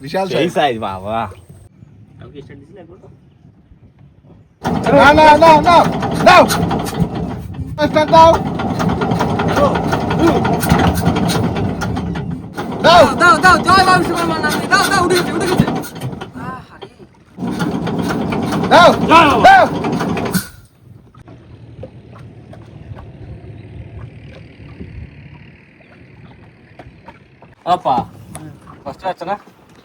বিশাল এই সাইজ বাবা। আমি কি স্টার্ট দিছিলাম একবার? না না না না দাও স্টার্ট দাও দাও দাও দাও জয় বাবু সুবর্ণ নাম দাও দাও উঠে গেছে দাও দাও আপা কষ্ট হচ্ছে না?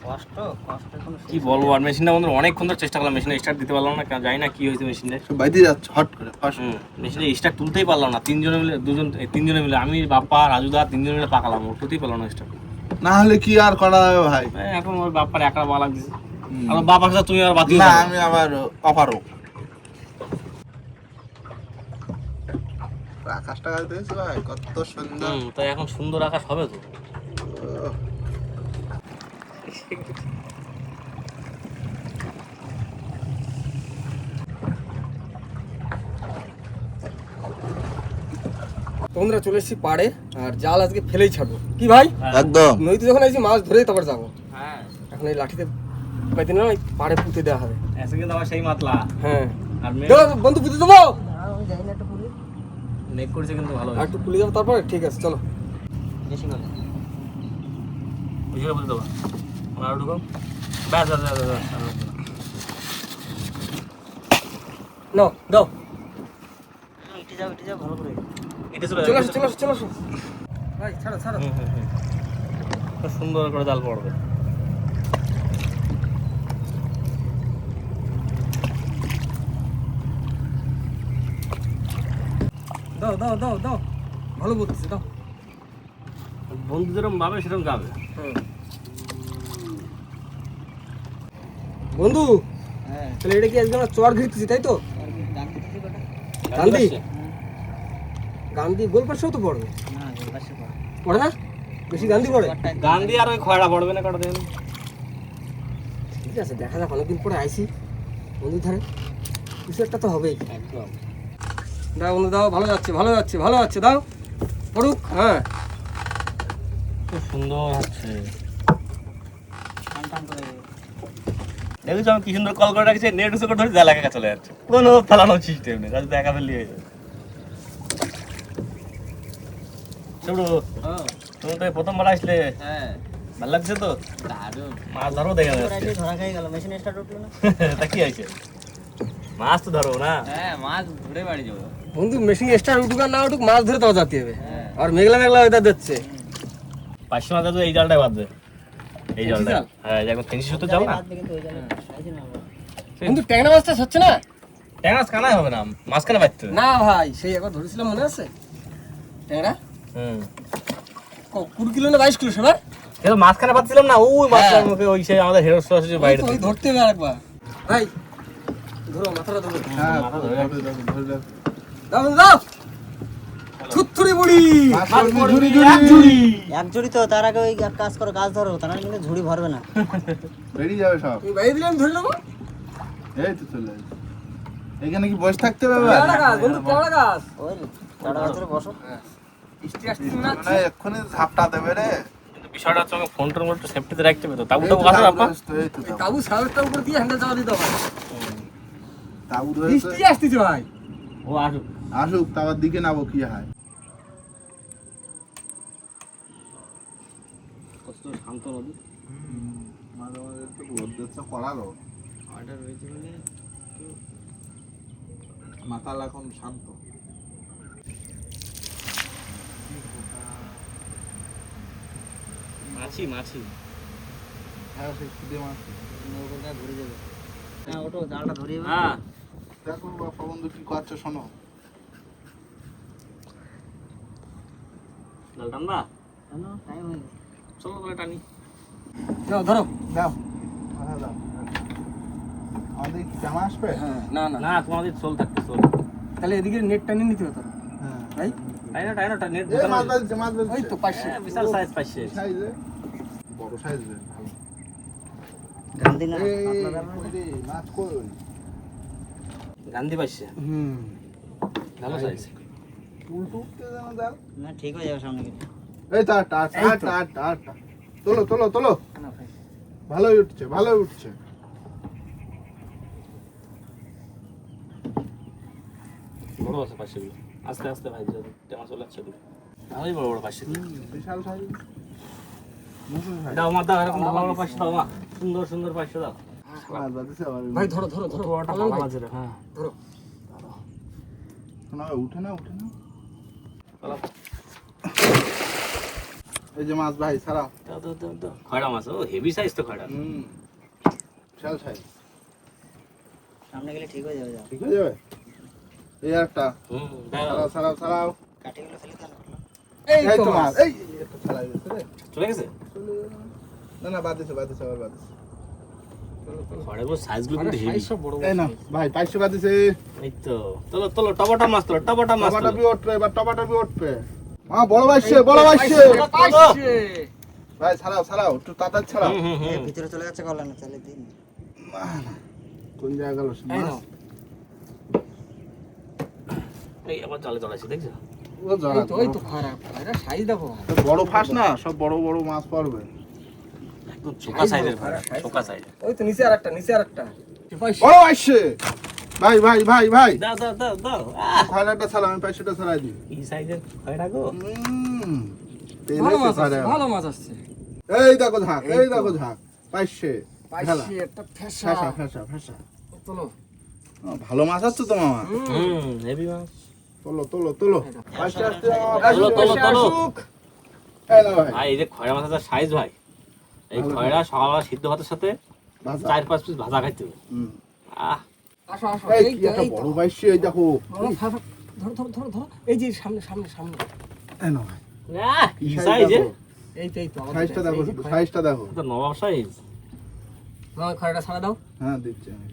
কষ্ট কোনো কি বলবো, আর মেশিনটা বন্ধু অনেকক্ষণ ধরে চেষ্টা করলাম, মেশিনে স্টার্ট দিতে পারলাম না, জানি না কি হয়েছে মেশিনে। বাইরে যাচ্ছে হট করে ফাস্ট মেশিনে স্টার্ট তুলতেই পারলাম না, তিনজনে মিলে আমি বাপ্পা রাজুদা তিনজনে মিলে পাকালাম, উঠতেই পারলাম না স্টার্ট। না হলে কি আর করা যাবে ভাই? এখন ওই বাপ্পার একা বা লাগছে, আমার বাবার সাথে তুমি আর বাতিল না আমি আবার অপারো আকাশটা গাছ দেখেছো ভাই কত সুন্দর। তাই এখন সুন্দর আকাশ হবে তো। তোমরা চলে এসেছি পাড়ে আর জাল আজকে ফেলেই ছাড়বো কি ভাই একদম নদীতে যখন আইছি মাছ ধরেই তারপর যাবো। হ্যাঁ এখন এই লাঠিতে পাইতে না পাড়ে পুঁতে দেওয়া হবে। এসে কিন্তু আমার সেই মাতলা হ্যাঁ আর বন্ধু পুঁতে দেবো মেক করেছে কিন্তু ভালো আর একটু পুলে যাবো তারপরে ঠিক আছে চলো। বেশি করে বুঝে বলতে দেবো আমার আর ঢুকো ব্যাস ব্যাস ব্যাস ব্যাস নাও দাও ইটে যাও ভালো করে ইটে চলে আসো চলে আসো চলে আসো ভাই ছাড়ো ছাড়ো সুন্দর করে জাল পড়বে। দাও দাও দাও দাও ভালো বলতেছে দাও বন্ধু যেরকম ভাবে সেরকম যাবে। বন্ধু তাহলে এটা কি আজকে আমরা চর ঘিরতেছি তাই তো? গান্ধী গান্ধী গোল পাশেও তো পড়বে পড়ে না বেশি গান্ধী পড়ে গান্ধী আর ওই খয়ড়া পড়বে না কটা দিন। ঠিক আছে দেখা যাক অনেকদিন পরে আইসি বন্ধু ধারে কিছু একটা তো হবেই। একদম দাও বন্ধু দাও ভালো যাচ্ছে ভালো যাচ্ছে ভালো যাচ্ছে দাও পড়ুক। হ্যাঁ খুব সুন্দর হচ্ছে দেখেছো আমি কি সুন্দর কল করে রাখছি, নেট উসে করে ধরে জাল একা চলে যাচ্ছে, কোনো ফেলানো সিস্টেম নেই, রাজু একা ফেললি হয়ে যাবে। ছোটু তুমি তো প্রথমবার আসলে ভালো লাগছে তো? মাছ ধরো দেখা যাচ্ছে ধরা খাই গেল মেশিন স্টার্ট উঠলো না তা কি হয়েছে, মাছ তো ধরো না। মাছ ধরে বাড়ি যাবো বন্ধু মেশিন স্টার উঠুক আর না উঠুক মাছ ধরে তো যেতে হবে। আর মেঘলা মেঘলা ওয়েদার দিচ্ছে 500 মাছ তো এই জালটাই বাঁধবে, এই জালটা জাল? হ্যাঁ যখন ফেন্সি সুতো যাও না কিন্তু ওই জায়গায় সাইজ না কিন্তু ট্যাংরা মাছটা হচ্ছে না ট্যাংরাস কানাই হবে না, মাঝখানে বাঁধতে হবে। না ভাই সেই একবার ধরেছিলাম মনে আছে ট্যাংরা 20 কিলো না 22 কিলো সেবার এটা মাঝখানে বাঁধছিলাম না, ওই মাছটার মুখে ওই সেই আমাদের হেরো সরাসরি বাইরে ওই ধরতে হবে আরেকবার ভাই ধরো মাথাটা ধরো হ্যাঁ মাথা ধরে ধরে দাও দাও বন্ধু দাও ছুত্তুরি বুড়ি এক ঝুড়ি তো তার আগে ওই এক কাজ করো কাজ ধরো তার কিন্তু ঝুড়ি ভরবে না বেরিয়ে যাবে সব। তুমি বাইরে দিলে আমি ধরে নেবো এই তো চলে আসবে। এখানে কি বসে থাকতে হবে কেমন গাছ বন্ধু কেমন গাছ ওই তাড়া ভিতরে বসো বৃষ্টি আসছে না মানে এক্ষুনি ঝাপটা দেবে রে। বিষয়টা হচ্ছে আমাকে ফোন টোন একটু সেফটিতে রাখতে হবে তো, তাবুটা কাছে আপা এই তো তাবু। তাবু সাউথটার উপর দিয়ে হ্যান্ডেল চাপা দিতে হবে তাবু ধরেছে। বৃষ্টি আসতেছে ভাই ও আসুক আসুক তাবার দিকে নাবো কি হয়। কত শান্ত নদী মাঝে মাঝে একটু রোদ্দুরটা পড়ালো অর্ডার হয়েছে বলে মাতাল এখন শান্ত। মাছি মাছি হ্যাঁ সে খুদে মাছ। নৌকোটা ঘুরে যাবে হ্যাঁ ওটো জালটা ধরিয়ে হ্যাঁ দেখো বাবা বন্ধু কি করছো শোনো। জাল টানবা, টাইম হয়ে গেছে চলো তাহলে টানি। নাও ধরো দাও মাথা দাও। আমাদের কি জামা আসবে? হ্যাঁ না না না তোমাদের চল থাকতে চল, তাহলে এদিকে নেট টানিয়ে নিতে হবে তোর হ্যাঁ ভাই টাইনো নেট এই মাছ বাজছে মাছ বাজছে। ওই তো পাশে বিশাল সাইজ পাইছে। সাইজে বড় সাইজে ভালো। গান্ধী না এই কই রে মাছ কই? গান্ধী পাইছে ভালো সাইজ। উল্টো উঠতে যেন দাও। না ঠিক হয়ে যাবে সামনে গেলে এই তার তার এই তো। তার তার তার তোলো তোলো তোলো। না ভাই ভালোই উঠছে ভালোই উঠছে। বড় আছে পাশেগুলো, আস্তে আস্তে ভাই টেমা চলে যাচ্ছে আমি বড় বড় পাশে বিশাল সাইজ। দাও মা, দাও এরকম ভালো ভালো পাশে দাও মা, সুন্দর সুন্দর পাশে দাও। মাছ বাঁধিছে আবার। ভাই ধরো ধরো ধরো বড়টা ভালো আছে রে। হ্যাঁ ধরো। না উঠে না উঠে না। চলো এই যে মাছ ভাই ছাড়া। দাও দাও দাও দাও। খয়রা মাছ, ও হেভি সাইজ তো খয়রা। বিশাল সাইজ। সামনে গেলে ঠিক হয়ে যাবে। যাও ঠিক হয়ে যাবে। এই একটা দাও ছাড়াও ছাড়াও ছাড়াও। কাঠিগুলো ফেলে দাও। এই এই তো তো মাছ। মাছ। এই একটা ছাড়াই গেছে রে। চলে গেছে। না না বাঁধিছে বাঁধিছে আবার বাঁধিছে। খয়রাগুলো সাইজগুলো কিন্তু হেভি। সাইজ সব বড় বড়। এই না ভাই 500 বাঁধিছে। এই তো তোলো তোলো, টবাটা মাছ তোলো, টবাটা মাছ টমাটো তোলো। বি উঠবে এবার টমাটো বি উঠবে। বড় বাইছে বড় বাইছে। পাইছে। ভাই ছাড়াও ছাড়াও একটু তাড়াতাড়ি ছাড়াও। এই ভিতরে চলে যাচ্ছে কলা না, তাহলে দিন। কোন জায়গা গেল এই নাও। এই আবার জালে চলাইছে দেখছো? ও জড়া এই তো খারাপ। এটা সাইজ দেখো। বড় ফাঁস না সব বড় বড় মাছ পড়বে। একদম চোকা সাইজের খয়রা, চোকা সাইজ। ওই তো নিচে আরেকটা নিচে আরেকটা। পাইছে। বড় বাইছে। ভাই ভাই ভাই ভাই দাও দাও দাও দাও। খয়রাটা ছাড়া আমি 500টা ছাড়াই দিই। এই সাইজের খয়রা গো। ভালো মাছ আসছে, ভালো মাছ আসছে। এই দেখো ঝাঁক এই দেখো ঝাঁক 500 পাইছে একটা ফেসা। ফেসা ফেসা ফেসা। চলো। ভালো মাছ আছে তো মামা। হেভি মাছ। তোলো তোলো তোলো 500 আসতে তোলো, তোলো, তোলো। এই না ভাই ভাই এই যে খয়রা মাছের সাইজ ভাই, এই খয়রা সকালবেলা সিদ্ধ ভাতের সাথে ভাজা। 4-5 পিস ভাজা খাইতে হবে। আহ আসো আসো। এই এই কি তো একটা এই তো। বড় বাইছে এই দেখো। ধরো ধরো ধরো ধরো। এই যে সামনে সামনে সামনে। এই না ভাই আহ, কি কি সাইজ সাইজ দেখো। এই তো এই তো আমাদের সাইজটা দেখো এই যে শুধু, সাইজটা দেখো। তো নবাব সাইজ। মামা খয়টা ছাড়া দাও। হ্যাঁ দিচ্ছি আমি।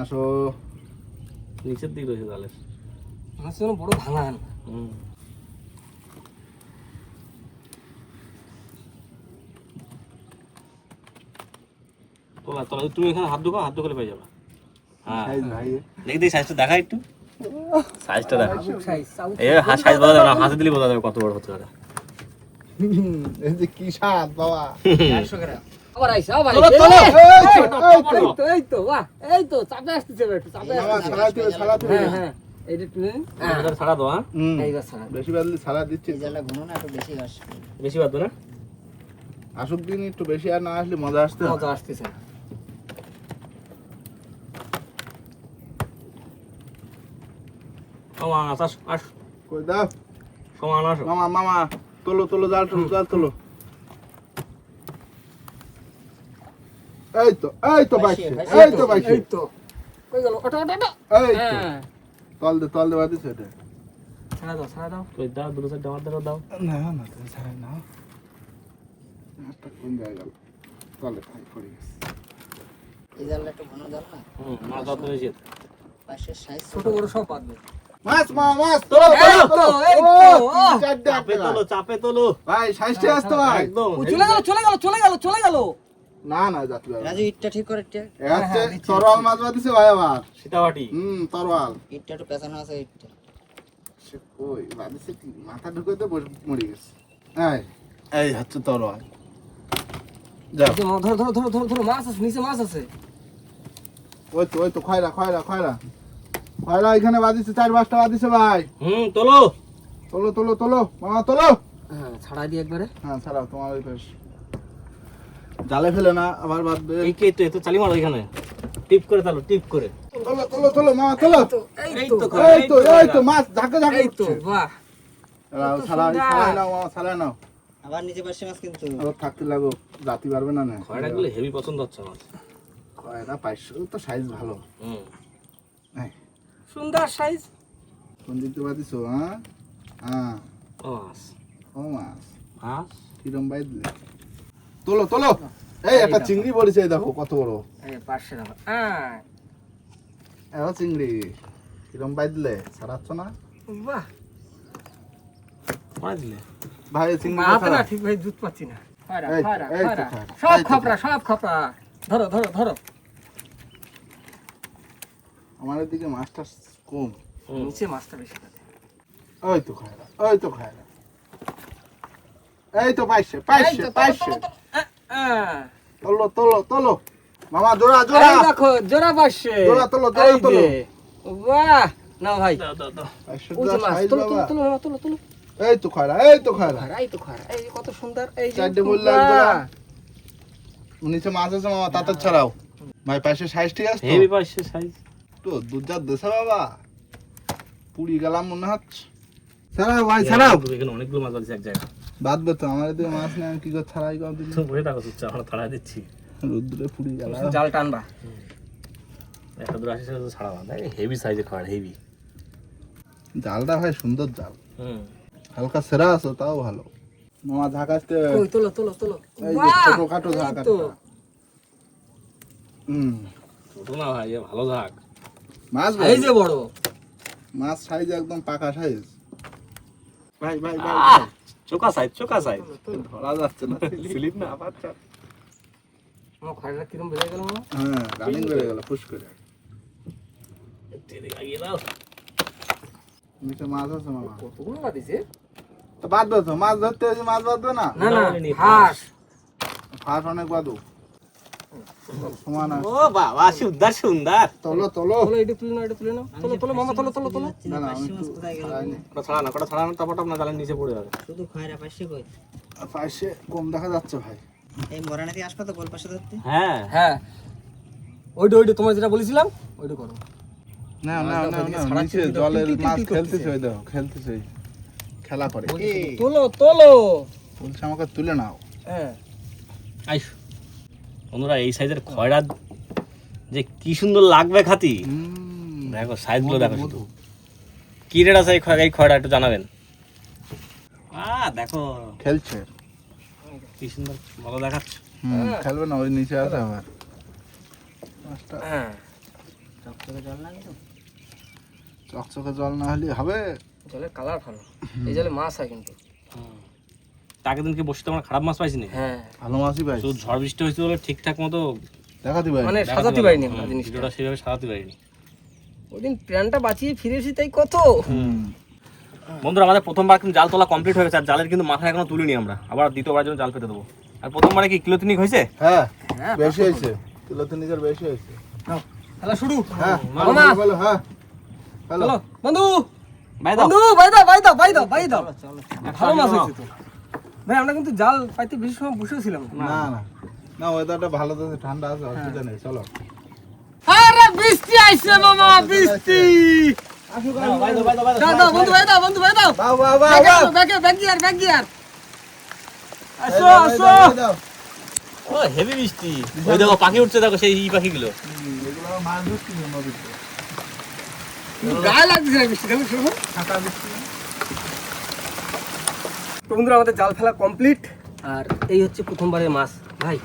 আসো নিচের দিকে রয়েছে জালের। মাছ যেন বড় ভাঙা না। হুম। তোলা তোলা, তুমি এখানে হাত ঢুকাও, হাত ঢুকালে পেয়ে যাবে। হ্যাঁ সাইজ ভাই দেখি দেখি সাইজটা দেখা একটু, সাইজটা দেখা। সাইজ এই সাইজ বোঝা যাবে না, হাতে দিলে বোঝা যাবে কত বড় হতে পারে। এই যে কি স্বাদ বাবা। 400 গ্রাম। আবার আইছে আবার তোলো, আইছে। তোলো। এই তো এই তো বাহ এই তো চাপে আসতেছে একটু চাপে মামা আসতেছে। ছাড়াতে ছাড়াতে। হ্যাঁ হ্যাঁ এইটা একটু নিন। এটা ছাড়া দাও। হ্যাঁ এইবার ছাড়া। বেশি বাদলি ছাড়া দিচ্ছি। এই জালটা ঘুনো না, একটু বেশি ঘাস। বেশি বাদ না। আসুক দিন একটু বেশি আর না আসলে মজা আসতে হবে। মজা আসতেছে। সমান আস আস, কই দাও সমান আসো। মামা মামা তোলো তোলো জাল তোলো জাল তোলো। এই তো বাইছে এই তো বাইছে এই তো কই গেল ওটা ওটা ওটা। এই তো হ্যাঁ তল দে বাদিছে এটা। ছাড়া দাও ছাড়া দাও। ওই দাও দুটো সাইড আমার দাও দাও। না না তুমি ছাড়াই না। একটা কোন জায়গা গেল তলে খাই পড়ে গেছে। এই জালটা একটু ঘন জাল না, মাছ দাও তো বেশি। পাশের সাইজ ছোট বড় সব পাতবে। মাছ মাছ তোলো, এই তো এই তো চাপে তোলো, চাপে তোলো। ভাই সাইজটা আসতো ভাই। একদম ও চলে গেল চলে গেল চলে গেল চলে গেল। না না যাচ্ছে রাজু ইটটা ঠিক করে, ইটটা হচ্ছে তরোয়াল মাছ বাদিছে ভাই আবার। সীতাবাটি। তরোয়াল ইটটা একটু পেছানো আছে, ইটটা সে কই বাদিছে কি মাথা ঢুকে তো মরে গেছে। এই হচ্ছে তরোয়াল। যাও এই যে ধরো ধরো ধরো ধরো ধরো মাছ আছে নিচে মাছ আছে। ওই তো খয়রা খয়রা খয়রা খয়রা এখানে বাদিছে 4-5টা বাদিছে ভাই। তোলো। তোলো তোলো তোলো মামা তোলো। হ্যাঁ ছাড়া দি একবারে। হ্যাঁ ছাড়াও তোমার ওই পাশ জালে ফেলে না আবার বাঁধবে। এই কে তো এত চালি মারো এখানে, টিপ করে তালো, টিপ করে। তোলো তোলো তোলো মামা তোলো। এই তো এই তো মাছ ধাক্কা ধাক্কা এই তো উঠছে। বাহ ছাড়াই ছাড়াই নাও মামা ছাড়াই নাও। আবার নিচে পাশে মাছ কিন্তু। আবার থাকতে লাগো জাতি পারবে না না। খয়রাগুলো হেভি পছন্দ হচ্ছে আমার। খয়রা 500 তো সাইজ ভালো। এই সুন্দর সাইজ। কোন দিতে বাদিছো হ্যাঁ হ্যাঁ ও মাছ, ও মাছ মাছ। কিরম বাই দিলে। তোলো তোলো। এই একটা চিংড়ি পড়েছে এই দেখো কত বড়। এই 500 টাকা। হ্যাঁ এও চিংড়ি কিরম বাই দিলে ছাড়াচ্ছ না বাহ মাছ দিলে। ভাই এই চিংড়ি মাছ না ঠিক ভাই দুধ পাচ্ছি না। খায়রা এই তো, খায়রা এই তো খায়রা খায়রা, সব এই তো খাপড়া সব খাপড়া। ধরো ধরো ধরো। আমার দিকে মাছটা কম। নিচে মাছটা বেশি থাকে। ওই তো খায়রা ওই তো খায়রা। এই তো 500 500 500 তোলো তোলো তোলো মামা, জোড়া জোড়া এই দেখো জোড়া পাশে জোড়া তোলো, জোড়া এই তোলো। যে। বাহ না ভাই দাও দাও দাও। ওই যে মাছ সাইজ তোলো বাবা। তোলো তোলো তোলো তোলো এই তো খয়রা, এই তো খয়রা। এই তো খারা এই যে কত সুন্দর এই যে চারটে বললে এক জোড়া। নিচে মাছ আছে মামা, তাতে ছাড়াও ভাই। পাশে সাইজ ঠিক আছে তো? হেভি পাইছে সাইজ। তো দুধ যা দেশে বাবা, পুরি গেলাম মনে হচ্ছে। ছাড়াও ভাই ছাড়াও। এখানে অনেকগুলো মাছ আছে এক জায়গায়। বাঁধবে তো আমার এদিকে মাছ নেই, আমি কি করে ছাড়াই কম দিন। তো বসে থাকো চুপচাপ, আমরা তাড়া দিচ্ছি। রোদ্দুরে পুরি গেলাম। জাল টানবা একটা দূর আসে সেটা তো ছাড়াবা। হেভি সাইজের খাবার, হেভি। জালটা ভাই সুন্দর জাল, হুম। হালকা সেরা আছে তাও ভালো। মামা ঝাঁকাতে ওই তোলো তোলো তোলো এই যে বাহ! ছোটখাটো এই ঝাঁকাটা। তো। ছোট না ভাই, এ ভালো ঝাঁক। মাছ এই যে বড় মাছ সাইজ একদম পাকা সাইজ। ভাই ভাই ভাই আহ! চোকা সাইজ, চোকা সাইজ। ধরা যাচ্ছে না, স্লিপ না বাচ্চা। আমার খাড়াটা কিরম বেড়ে গেল না হ্যাঁ রানিং বেড়ে গেল ফুস করে। তেরে লাগিয়ে দাও। নিচে মাছ আছে মামা, কতগুলো না দিছে তো বাঁধবে তো, মাছ ধরতে এসে মাছ বাঁধবে না। না না বলিনি, হাঁস ফাঁস অনেক বাঁধো সমান আছে। ও বাবা, সুন্দর সুন্দর। তোলো তোলো। তোলো এটা তুলে নাও এটা তুলে নাও তোলো তোলো মামা তোলো তোলো তোলো না না আমি একটু ছাড়াইনি। ওটা ছাড়া না, ওটা ছাড়া না, টপা টপ না জালের নিচে পড়ে যাবে। শুধু খয়রা পাশে কই পাশে কম দেখা যাচ্ছে ভাই। এই মরানাতে আসবে তো গোল পাশে ধরতে। হ্যাঁ। হ্যাঁ ওইটা ওইটা তোমার যেটা বলেছিলাম ওইটা করো না না না না ছাড়া নিচে ছিল, জলের টিপ টিপ মাছ টিপ খেলতেছে, ওই দেখো খেলতেছে, খেলা করে। তোলো তোলো বলছে আমাকে তুলে নাও। হ্যাঁ আইস বন্ধুরা, এই সাইজের খয়রা যে কি সুন্দর লাগবে খাতি। দেখো সাইজগুলো দেখো শুধু। কি রেট আছে এই খয়রা একটু জানাবেন। দেখো খেলছে। কি সুন্দর ভালো দেখাচ্ছে। খেলবে না, ওই নিচে আছে আবার মাছটা। হ্যাঁ চকচকে জল লাগে তো। চকচকে জল না হলে হবে। জলের কালার ভালো এই জলে মাছ হয় কিন্তু আগের দিনকে বসে তো আমরা খারাপ মাছ পাইছি না। হ্যাঁ ভালো মাছই পাই। তো ঝড় বৃষ্টি হয়েছে বলে ঠিকঠাক মতো দেখাতে পাই মানে সাজাতে পারিনি আমরা জিনিসটা ভিডিওটা সেভাবে সাজাতে পারিনি। ওই দিন প্রাণটা বাঁচিয়ে ফিরে এসে তাই কত বন্ধুরা, আমাদের প্রথমবার কিন্তু জাল তোলা কমপ্লিট হয়ে গেছে, আর জালের কিন্তু মাথা এখনো তুলিনি আমরা। আবার দ্বিতীয়বার জন্য জাল পেতে দেবো। আর প্রথমবারে কি কিলো তিনিক হয়েছে? হ্যাঁ বেশি হয়েছে, কিলো তিনিকের বেশি হয়েছে। খেলা শুরু হ্যাঁ মামা। বলো হ্যাঁ হ্যালো। চলো বন্ধু ভাই দাও। বন্ধু বাই দাও বাই দাও বাই দাও বাই দাও চলো ভালো মাছ হয়েছে তো ভাই। আমরা কিন্তু জাল পাইতে বেশি সময় বসেছিলাম না না না, ওয়েদারটা ভালো তো, ঠান্ডা আছে, অসুবিধা নেই। চলো আরে বৃষ্টি আইছে মামা বৃষ্টি ভাই দাও, ভাই দাও, ভাই দাও। দাও দাও বন্ধু ভাই দাও বন্ধু ভাই দাও বাহ বাহ বাহ বাহ। ব্যাক গিয়ার আসো আসো ও হেভি বৃষ্টি। ওই দেখো পাখি উঠছে, দেখো সেই পাখিগুলো। এগুলো আমার মাছ ধরছি না নদীতে। গায়ে লাগছে না বৃষ্টি দেখো শুনো ফাঁকা বৃষ্টি না। তো বন্ধুরা আমাদের জাল ফেলা কমপ্লিট আর এই হচ্ছে প্রথমবারের মাছ ভাই।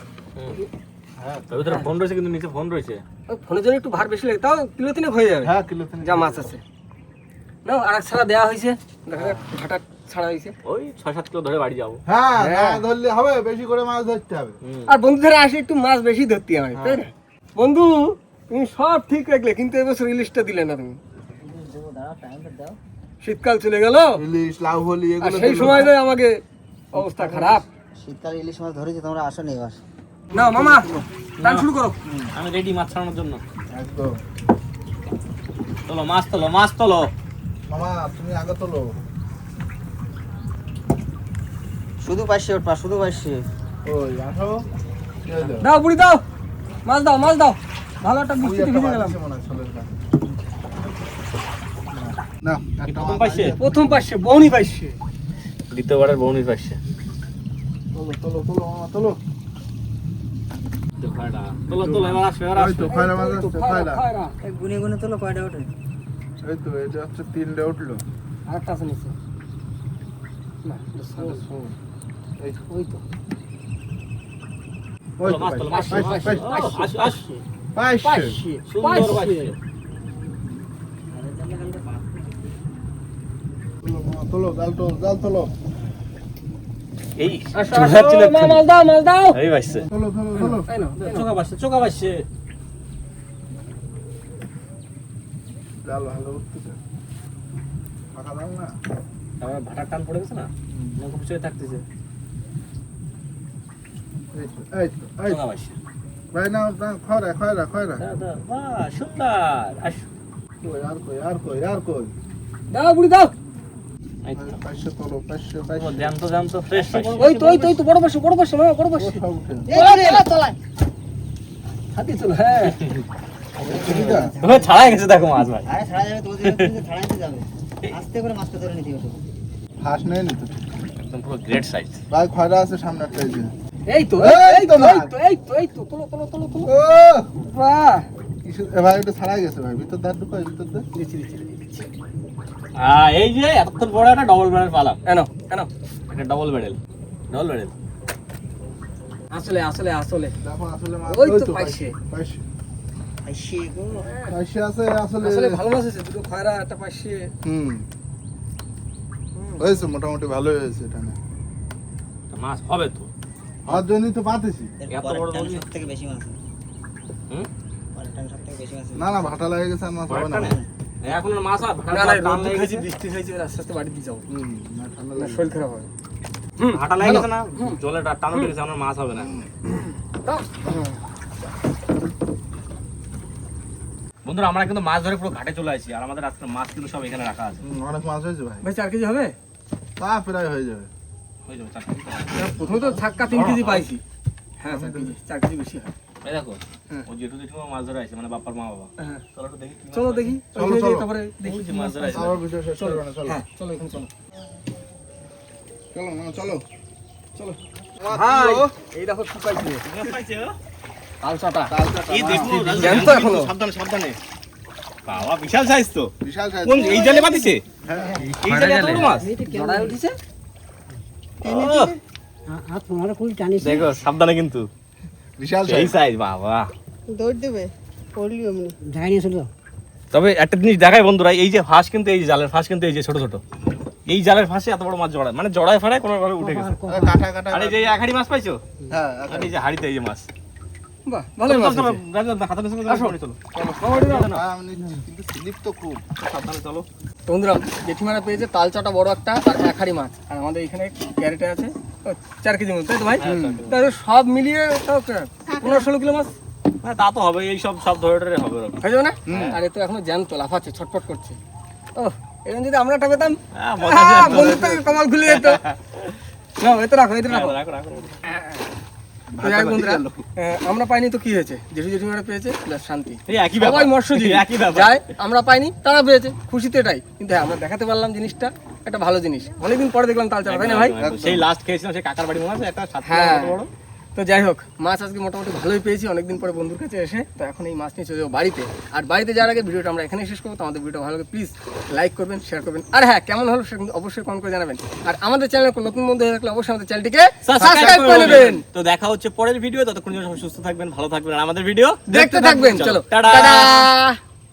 হ্যাঁ ওর ভিতরে ফোন রয়েছে, কিন্তু নিচে ফোন রয়েছে। ওই ফোনের জন্য একটু ভার বেশি লাগে তাও কিলো তিনেক হয়ে যাবে হ্যাঁ কিলো তিনিক যা মাছ আছে না। আর এক ছাড়া দেওয়া হয়েছে দেখা যাক ঘাটা ছাড়া হয়েছে ওই 6-7 কিলো ধরে বাড়ি যাবো। হ্যাঁ না ধরলে হবে, বেশি করে মাছ ধরতে হবে। আর বন্ধুদের আসে একটু মাছ বেশি ধরতে হয় তাই না বন্ধু? তুমি সব ঠিক রাখলে কিন্তু এবছর ইলিশটা দিলে না তুমি। দেবো দাঁড়াও টাইমটা দাও। শীতকাল চলে গেল ইলিশ লাউ হলি আর এগুলো সেই সময় তো আমাকে অবস্থা খারাপ। শীতকালে ইলিশ মাছ ধরেছি, তোমরা আসো নি এবার। না মামা টান শুরু করো। আমি রেডি মাছ ছাড়ানোর জন্য। একদম। তোলো মাছ, তোলো মাছ, তোলো। মামা তুমি আগে তোলো। শুধু পাশে উঠবা, শুধু পাশে। ওই আসো। কি হলো? দাও বুড়ি দাও মাছ দাও মাছ দাও। ভালো একটা ওই বৃষ্টিতে একটা ভিজে মাছ গেলাম। আছে মনে হয়, ছোলের কাছে। না একটা প্রথম মাছ পাইছে? আছে। প্রথম পাইছে বউনি পাইছে। দ্বিতীয়বারের বউনির পাশে। তোলো তোলো তোলো মামা তোলো। তোলো তোলো, এবার আসবে, এবার ওই আসবে। তো খয়রা মাছ আসছে, খয়রা। খায়রা। এই গুনে গুনে তোলো কয়টা ওঠে। এই তো এটা হচ্ছে 3টে উঠলো। আরেকটা আছে নিচে। না, এটা শোল। এই ওই তো। ওই তোলো তো মাছ, তোলো মাছ, পাইছে, মাছ, পাইছে, মাছ, পাইছে, আস, আস। পাইছে। পাইছে। সুন্দর পাইছে। তোলো মামা, তোলো জাল তোলো, জাল তোলো। এই আসো, চুলা আসো, চুলা মাছ দাও মাছ দাও। এই পাইছে। তোলো তোলো তোলো। তাই না, তাই না। চোখা পাইছে, চোখা পাইছে। জাল ভালো উঠতেছে। ফাঁকা দাও না। আমার ভাটার টান পড়ে গেছে না, নৌকো পিছনে থাকতেছে। এই তো, এই তো। তোলা পাইছে। ভাই নাও নাও, খয়রা খয়রা খয়রা। বাহ, সুন্দর। আসো। কই আর কই আর কই আর কই। দাও বুড়ি দাও। এই তো। 500 করো 500 ও, 500। জ্যান্ত ফ্রেশ পাইছে। ওই তো বড় পাশে মামা বড় পাশে। সব উঠে। হাতি চলো হ্যাঁ। সুবিধা? ও, ছাড়াই গেছে দেখো মাছ ভাই। আরে ছাড়া যাবে তোমাদের ছাড়াইতে যাবে আস্তে করে মাছটা ধরে নিতে হবে ফাঁস নেই নি তো। একদম পুরো গ্রেট সাইজ। ভাই খয়রা আছে সামনে একটা এই যে। এই তো এই তো মাছ। এই তো তোলো ও বাহ কিছু এ ভাই এটা ছাড়াই গেছে ভাই, ভিতর দাঁড় ঢুকাই ভিতর দে। এই যে এতক্ষণ বড় একটা ডবল ব্যারেল পালাম। এনো একটা ডবল ব্যারেল। আসলে দেখো আসলে মাছ ওই তো পাইছে। পাইছে আইসি গো পাইছে আছে আসলে। আসলে ভালো মাছ আছে দুটো খয়রা একটা পাইছে হুম হয়েছে, মোটামুটি ভালোই হয়েছে এটা না। মাছ হবে তো। আর জন্যই তো পাতেছি। এত বড় নদী। সব থেকে বেশি মাছ হুম? পরেরটান সব থেকে বেশি মাছ না না ভাটা লাগে গেছে আর মাছ হবে না। এখন আর মাছ আর না না রোদ খাইছি বৃষ্টি খাইছি আস্তে আস্তে বাড়ি দিয়ে যাও হুম না ঠান্ডা না লাগে। শরীর খারাপ হবে ভাটা লাগে গেছে না, জলে টানো লেগেছে, আমার মাছ হবে না। বন্ধুরা আমরা কিন্তু মাছ ধরে পুরো ঘাটে চলে আসছি, আর আমাদের আজকে মাছ কিন্তু সব এখানে রাখা আছে। অনেক মাছ হয়েছে ভাই, ভাই 4 কেজি হবে তা প্রায় হয়ে যাবে। হয়ে যাবে 4 কেজি। প্রথমে তো ছাক্কা 3 কেজি পাইছি হ্যাঁ 4 কেজি বেশি হয় এই দেখো হ্যাঁ। ও জেঠু জেঠু মাছ ধরে আছে, মানে বাপ্পার মা বাবা। হ্যাঁ চলো একটু দেখি কি মাছ চলো পাই। দেখি চলো, ওইখানে যাই, চলো। তারপরে দেখি ওই যে মাছ ধরে আছে। আবার ভিডিও শেষ চলো করবে না, চলো হ্যাঁ চলো এখানে চলো চলো না চলো চলো ভাই এই দেখো কি পাইছি কি মাছ পাইছে ও? তালচাটা এই দেখো জ্যান্ত এখনো। সাবধানে বাবা, বিশাল সাইজ তো। বিশাল সাইজ। কোন এই জালে পাতিছে? হ্যাঁ এই জালে এত বড় মাছ? জড়ায় উঠিছে ও, দেখো সাবধানে কিন্তু বিশাল এই সাইজ। সাইজ বাবা। দৌড় দেবে পড়লি অমনি তবে একটা জিনিস দেখাই বন্ধুরা, এই যে ফাঁস কিন্তু এই যে জালের ফাঁস কিন্তু এই যে ছোট ছোট, এই জালের ফাঁসে এত বড় মাছ জড়ায়, মানে জড়ায় ফাড়ায় কোনো ভাবে উঠে গেছে। আরে কাটা কাটা। আর এই যে এক হাড়ি মাছ পাইছো, হ্যাঁ আর এই যে হাড়িতে এই যে মাছ। বাহ ভালো মাছ চলো, আছে। চলো, চলো, হাতে নিয়ে চলো, চলো, চলো। আমি নিচ্ছি, কিন্তু স্লিপ তো খুব। সাবধানে চলো। তো বন্ধুরা জেঠিমারা পেয়েছে তালচাটা বড় একটা আর 1 হাঁড়ি মাছ, আর আমাদের এখানে ক্যারেটে আছে 4 কেজি মতো, তাই তো ভাই? তাহলে সব মিলিয়ে তাও 15-16 কিলো মাছ হ্যাঁ তা তো হবে, এই সব ধরে ধরে হবে ওরকম। হয়ে যাবে না? আর এ তো এখনো জ্যান্ত লাফাচ্ছে ছটফট করছে। ও এরকম যদি আমরা একটা পেতাম হ্যাঁ, মজা আছে। বন্ধুত্ব কমাল খুলে যেত। না এতে রাখো রাখো, রাখো, রাখো। তো যাই হোক বন্ধুরা, আমরা পাইনি তো কি হয়েছে, জেঠু জেঠিমারা পেয়েছে প্লাস শান্তি। এই একই ব্যাপার। সবাই মৎস্যজীবী একই ব্যাপার। যায়, আমরা পাইনি তারা পেয়েছে, খুশিতে এটাই। কিন্তু হ্যাঁ আমরা দেখাতে পারলাম জিনিসটা একটা ভালো জিনিস, অনেকদিন পরে দেখলাম তালচাটা, তাই না ভাই? একদম, একদম। সেই লাস্ট খেয়েছিলাম সেই কাকার বাড়ি মনে আছে, একটা 7 হ্যাঁ। কিলো বড়। তো যাই হোক মাছ আজকে মোটামুটি ভালোই পেয়েছি অনেকদিন পরে বন্ধুর কাছে এসে। তো এখন এই মাছ নিয়ে চলে যাবো বাড়িতে, আর বাড়িতে যাওয়ার আগে ভিডিওটা আমরা এখানেই শেষ করবো। তো আমাদের ভিডিওটা ভালো লাগে প্লিজ লাইক করবেন, শেয়ার করবেন, আর হ্যাঁ কেমন হলো সেটা কিন্তু অবশ্যই কমেন্ট করে জানাবেন। আর আমাদের চ্যানেলে নতুন বন্ধু হয়ে থাকলে অবশ্যই আমাদের চ্যানেলটিকে সাবস্ক্রাইব করে নেবেন। তো দেখা হচ্ছে পরের ভিডিও, ততক্ষণ জন্য সবাই সুস্থ থাকবেন, ভালো থাকবেন, আর আমাদের ভিডিও দেখতে থাকবেন। চলো টাটা। টাটা।